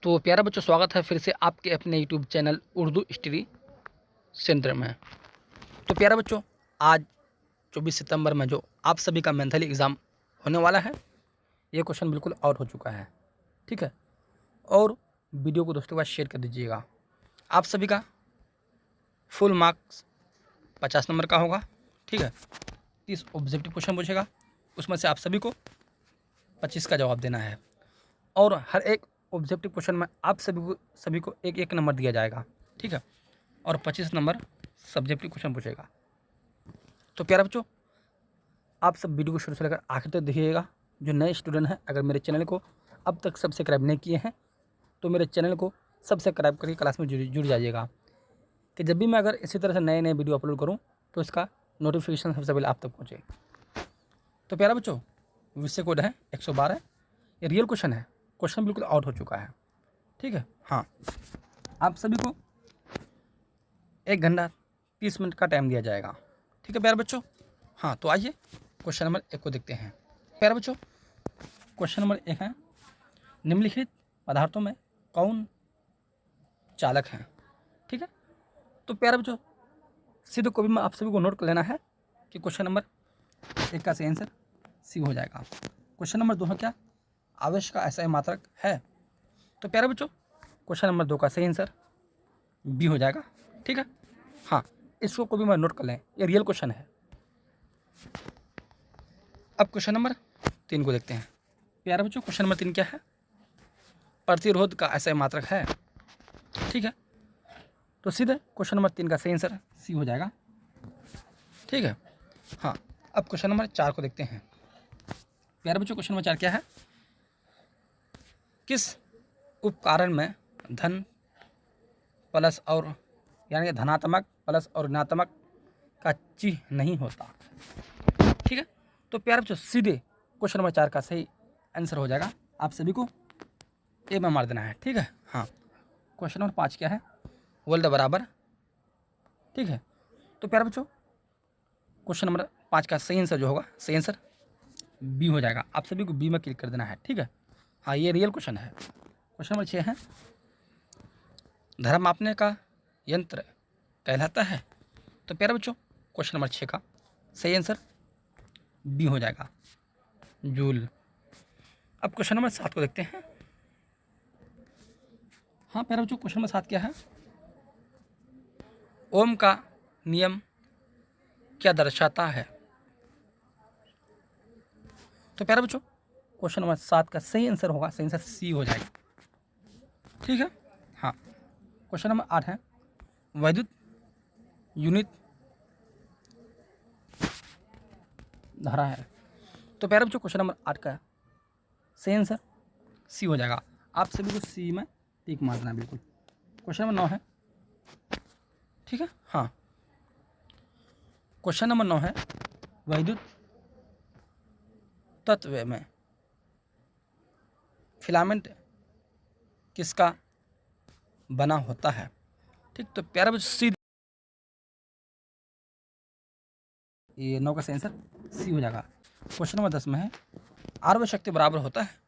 तो प्यारा बच्चों, स्वागत है फिर से आपके अपने YouTube channel Urdu study centre में। तो प्यारा बच्चों, आज 24 सितंबर में जो आप सभी का मेंथली एग्ज़ाम होने वाला है, ये क्वेश्चन बिल्कुल आउट हो चुका है। ठीक है, और वीडियो को दोस्तों के पास शेयर कर दीजिएगा। आप सभी का फुल मार्क्स 50 नंबर का होगा। ठीक है, 30 ऑब्जेक्टिव क्वेश्चन पूछेगा, उसमें से आप सभी को 25 का जवाब देना है, और हर एक ऑब्जेक्टिव क्वेश्चन में आप सभी को एक एक नंबर दिया जाएगा। ठीक है, और 25 नंबर सब्जेक्टिव क्वेश्चन पूछेगा। तो प्यारे बच्चों, आप सब वीडियो को शुरू से लेकर आखिर तक देखिएगा। जो नए स्टूडेंट हैं, अगर मेरे चैनल को अब तक सब्सक्राइब नहीं किए हैं तो मेरे चैनल को सब्सक्राइब करके क्लास में जुड़ जाइएगा, कि जब भी मैं अगर इसी तरह से नए नए वीडियो अपलोड करूँ तो इसका नोटिफिकेशन सबसे पहले आप तक पहुँचे। तो प्यारे बच्चों, विषय कोड है 112। ये रियल क्वेश्चन है, क्वेश्चन बिल्कुल आउट हो चुका है। ठीक है, हाँ, आप सभी को 1 घंटा 30 मिनट का टाइम दिया जाएगा। ठीक है प्यारे बच्चों, हाँ, तो आइए क्वेश्चन नंबर 1 को देखते हैं। प्यारे बच्चों, क्वेश्चन नंबर 1 है, निम्नलिखित पदार्थों में कौन चालक है। ठीक है, तो प्यारे बच्चों, सीधे को भी मैं आप सभी को नोट कर लेना है कि क्वेश्चन नंबर 1 का सही आंसर सी हो जाएगा। क्वेश्चन नंबर 2 है, क्या आवेश का ऐसा मात्रक है। तो प्यारे बच्चों, क्वेश्चन नंबर 2 का सही आंसर बी हो जाएगा। ठीक है, हाँ, इसको को भी मैं नोट कर लें, ये रियल क्वेश्चन है। अब क्वेश्चन नंबर 3 को देखते हैं। प्यारे बच्चों, क्वेश्चन नंबर 3 क्या है, प्रतिरोध का ऐसा मात्रक है। ठीक है, तो सीधे क्वेश्चन नंबर 3 का सही आंसर सी हो जाएगा। ठीक है, हाँ, अब क्वेश्चन नंबर 4 को देखते हैं। प्यारे बच्चों, क्वेश्चन नंबर 4 क्या है, किस उपकरण में धन प्लस और यानी धनात्मक प्लस और ऋणात्मक का चिन्ह नहीं होता। ठीक है, तो प्यारे बच्चों, सीधे क्वेश्चन नंबर 4 का सही आंसर हो जाएगा। आप सभी को ए में मार देना है। ठीक है, हाँ, क्वेश्चन नंबर 5 क्या है, वर्ल्ड बराबर। ठीक है, तो प्यारे बच्चों, क्वेश्चन नंबर 5 का सही आंसर जो होगा, सही आंसर बी हो जाएगा। आप सभी को बी में क्लिक कर देना है। ठीक है, हाँ, ये रियल क्वेश्चन है। क्वेश्चन नंबर 6 है, धर्म मापने का यंत्र कहलाता है। तो प्यारे बच्चों, क्वेश्चन नंबर 6 का सही आंसर बी हो जाएगा, जूल। अब क्वेश्चन नंबर 7 को देखते हैं। हाँ प्यारे बच्चों, क्वेश्चन नंबर 7 क्या है, ओम का नियम क्या दर्शाता है। तो प्यारे बच्चों, क्वेश्चन नंबर 7 का सही आंसर होगा, सही आंसर सी हो जाएगा। ठीक है, हाँ, क्वेश्चन नंबर 8 है, वैद्युत यूनिट धारा है। तो प्यारे बच्चों, क्वेश्चन नंबर 8 का सही आंसर सी हो जाएगा। आप सभी को सी में टिक मारना है बिल्कुल। क्वेश्चन नंबर 9 है। ठीक है, हाँ, क्वेश्चन नंबर 9 है, वैद्युत तत्व में फिलामेंट किसका बना होता है। ठीक, तो प्यारे बच्चों, सी, ये 9 का सही आंसर सी हो जाएगा। क्वेश्चन नंबर 10 में है, आर्व शक्ति बराबर होता है।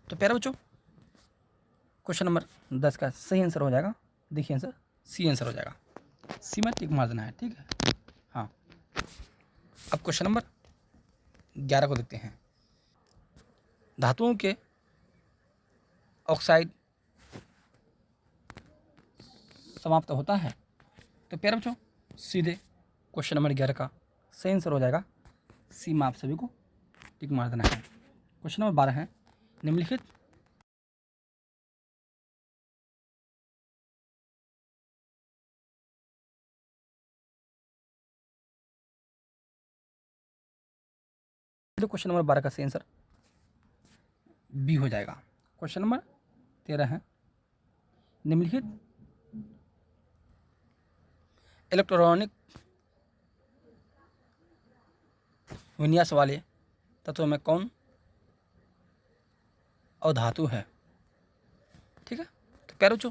तो प्यारे बच्चों, क्वेश्चन नंबर 10 का सही आंसर हो जाएगा, देखिए आंसर सी आंसर हो जाएगा। सी में टिक मार देना है। ठीक है, हाँ, अब क्वेश्चन नंबर 11 को देखते हैं। धातुओं के ऑक्साइड समाप्त होता है। तो प्यारे बच्चों, सीधे क्वेश्चन नंबर 11 का सही आंसर हो जाएगा, सी में आप सभी को टिक मार देना है। क्वेश्चन नंबर 12 है, निम्नलिखित क्वेश्चन नंबर 12 का सही आंसर बी हो जाएगा। क्वेश्चन नंबर 13 है, निम्नलिखित इलेक्ट्रॉनिक विन्यास वाले तत्वों में कौन अधातु है। ठीक है, तो प्यारे बच्चों,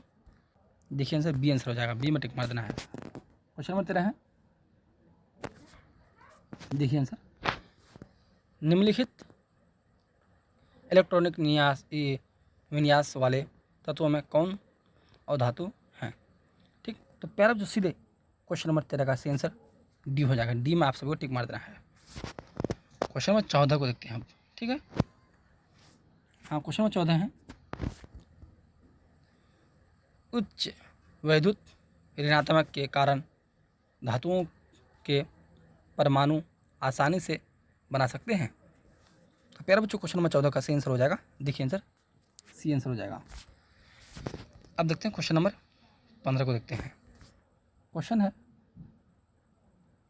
देखिए आंसर बी आंसर हो जाएगा, बी में टिक मार देना है। क्वेश्चन नंबर 13 है, देखिए आंसर, निम्नलिखित इलेक्ट्रॉनिक विन्यास वाले तत्वों में कौन और धातु हैं। ठीक, तो प्यारा जो सीधे क्वेश्चन नंबर 13 का सही आंसर डी हो जाएगा। डी में आप सभी को टिक मार देना है। क्वेश्चन नंबर 14 को देखते हैं अब। ठीक है, हाँ क्वेश्चन नंबर 14 है, उच्च वैद्युत ऋणात्मक के कारण धातुओं के परमाणु आसानी से बना सकते हैं। तो प्यारे बच्चों क्वेश्चन नंबर 14 का सही आंसर हो जाएगा, देखिए आंसर सी आंसर हो जाएगा। अब देखते हैं क्वेश्चन नंबर 15 को देखते हैं। क्वेश्चन है,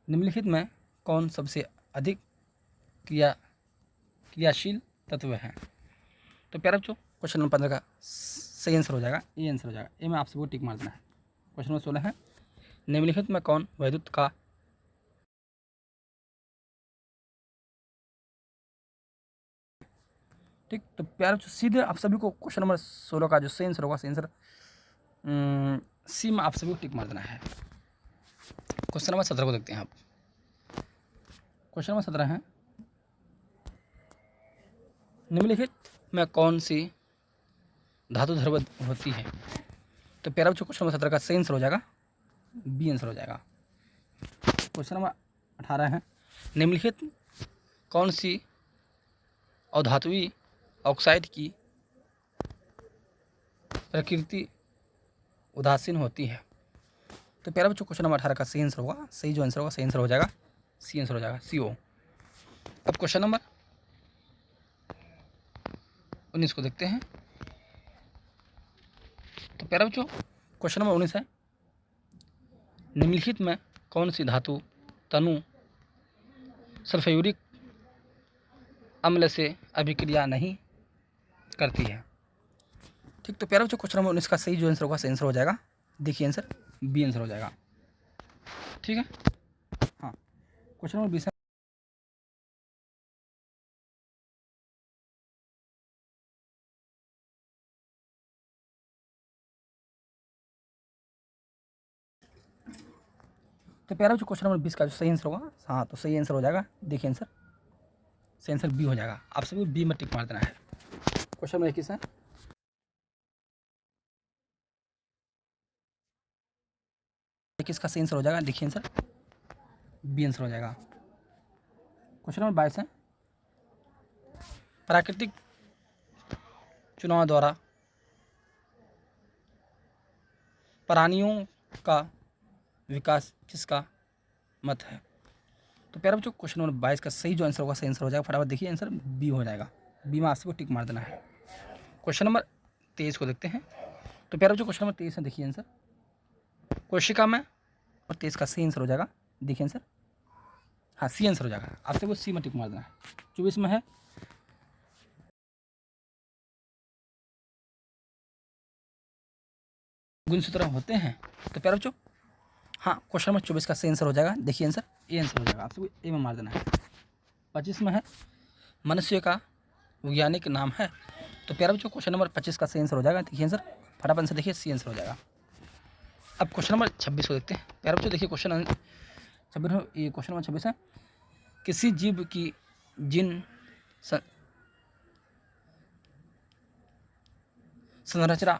निम्नलिखित में कौन सबसे अधिक क्रियाशील तत्व है। तो प्यारे बच्चों क्वेश्चन नंबर 15 का सही आंसर हो जाएगा, ए आंसर हो जाएगा। ए में आप सबको टिक मार देना है। क्वेश्चन नंबर 16 है, निम्नलिखित में कौन वैद्युत का ठीक, तो प्यारे बच्चों सीधे आप सभी को क्वेश्चन नंबर 16 का जो सही आंसर होगा, सही आंसर सी में आप सभी को टिक मार देना है। क्वेश्चन नंबर 17 को देखते हैं आप। क्वेश्चन नंबर 17 है, निम्नलिखित में कौन सी धातु ध्रुव होती है। तो प्यारा बच्चों क्वेश्चन नंबर 17 का सही आंसर हो जाएगा, बी आंसर हो जाएगा। क्वेश्चन नंबर 18 है, निम्नलिखित कौन सी अधातुई ऑक्साइड की प्रकृति उदासीन होती है। तो प्यारा बच्चों क्वेश्चन नंबर 18 का सही आंसर होगा, सही जो आंसर होगा सही आंसर हो जाएगा, सी आंसर हो जाएगा, CO। अब क्वेश्चन नंबर 19 को देखते हैं। तो प्यारा बच्चों क्वेश्चन नंबर 19 है, निम्नलिखित में कौन सी धातु तनु सल्फ्यूरिक अम्ल से अभिक्रिया नहीं करती है। ठीक, तो प्यारा बच्चों क्वेश्चन नंबर 19 का सही जो आंसर होगा सही आंसर हो जाएगा, देखिए आंसर बी आंसर हो जाएगा। ठीक है, हाँ क्वेश्चन नंबर 20 तो प्यारा बच्चों क्वेश्चन नंबर 20 का जो सही आंसर होगा, हाँ तो सही आंसर हो जाएगा, देखिए आंसर सही आंसर बी हो जाएगा। आप सभी बी में टिक मार देना है। क्वेश्चन नंबर 21 है, इसका सही आंसर हो जाएगा, देखिए आंसर बी आंसर हो जाएगा। क्वेश्चन नंबर 22 है, प्राकृतिक चुनाव द्वारा प्राणियों का विकास किसका मत है। तो प्यारे बच्चों क्वेश्चन नंबर 22 का सही जो आंसर होगा सही आंसर हो जाएगा, फटाफट देखिए आंसर बी हो जाएगा। बी में आप सबको टिक मार देना है। क्वेश्चन नंबर 23 को देखते हैं। तो प्यारे बच्चों क्वेश्चन नंबर 23 है, देखिए आंसर कोशिका में, और 23 का सही आंसर हो जाएगा, देखिए आंसर हाँ सी आंसर हो जाएगा। आप सबको सी में टिक मार देना है। 24 में है, गुणसूत्र होते हैं। तो प्यारे बच्चों हाँ क्वेश्चन नंबर 24 का सही आंसर हो जाएगा, देखिए आंसर ए आंसर हो जाएगा। आप सबको ए में मार देना है। 25 में है, मनुष्य का वैज्ञानिक नाम है। तो प्यारे बच्चों क्वेश्चन नंबर 25 का सही आंसर हो जाएगा, देखिए आंसर फटाफट से देखिए सी आंसर हो जाएगा। अब क्वेश्चन नंबर 26 को देखते हैं। प्यारे बच्चों देखिए क्वेश्चन 26, ये क्वेश्चन नंबर 26 है, किसी जीव की जिन संरचना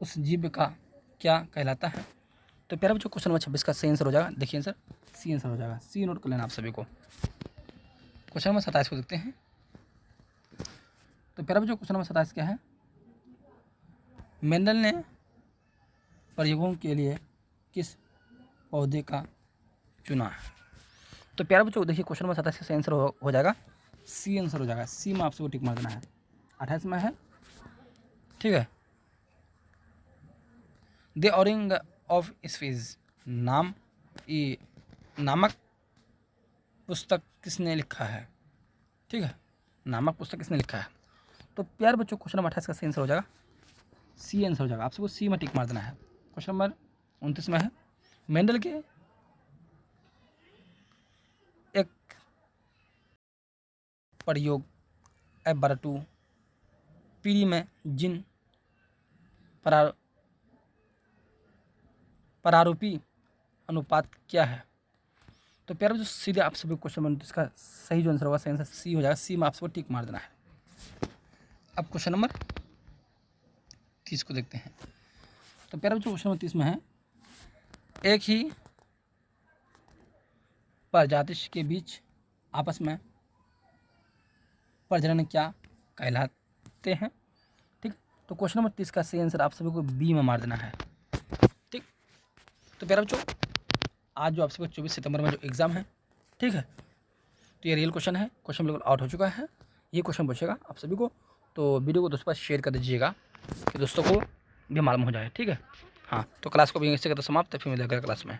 उस जीव का क्या कहलाता है। तो प्यारे बच्चों क्वेश्चन नंबर 26 का सही आंसर हो जाएगा, देखिए आंसर सी आंसर हो जाएगा। सी नोट कर लेना आप सभी को। क्वेश्चन नंबर 27 को देखते हैं। तो प्यारे बच्चों क्वेश्चन नंबर 27 क्या है, मेंडल ने प्रयोगों के लिए किस पौधे का चुना है। तो प्यारे बच्चों देखिए क्वेश्चन नंबर 27 का सही आंसर हो जाएगा, सी आंसर हो जाएगा। सी में आप सबको टिक मार देना है। 28 में है, ठीक है, द ऑरिंग ऑफ स्पीज नामक पुस्तक किसने लिखा है। ठीक है, नामक पुस्तक किसने लिखा है। तो प्यारे बच्चों क्वेश्चन नंबर 28 का सही आंसर हो जाएगा, सी आंसर हो जाएगा। आप सबको सी में टिक मार देना है। क्वेश्चन नंबर 29 में है, मेंडल के एक प्रयोग F/2 पीढ़ी में जिन प्रारूपी अनुपात क्या है। तो प्यारे बच्चों सीधे आप सभी क्वेश्चन नंबर 29 का सही जो आंसर होगा सही आंसर सी हो जाएगा। सी में आप सबको टिक मार देना है। अब क्वेश्चन नंबर 30 को देखते हैं। तो प्यारे बच्चों क्वेश्चन नंबर 30 में है, एक ही प्रजाति के बीच आपस में प्रजनन क्या कहलाते हैं। ठीक, तो क्वेश्चन नंबर 30 का सही आंसर आप सभी को बी में मार देना है। ठीक, तो प्यारे बच्चों आज जो आप सभी 24 सितंबर में जो एग्ज़ाम है, ठीक है, तो ये रियल क्वेश्चन है, क्वेश्चन बिल्कुल आउट हो चुका है। ये क्वेश्चन पूछेगा आप सभी को, तो वीडियो को दोस्तों पास शेयर कर दीजिएगा कि दोस्तों को भी मालूम हो जाए। ठीक है, हाँ, तो क्लास को भी इसी के तो समाप्त है, फिर मिलेगा क्लास में।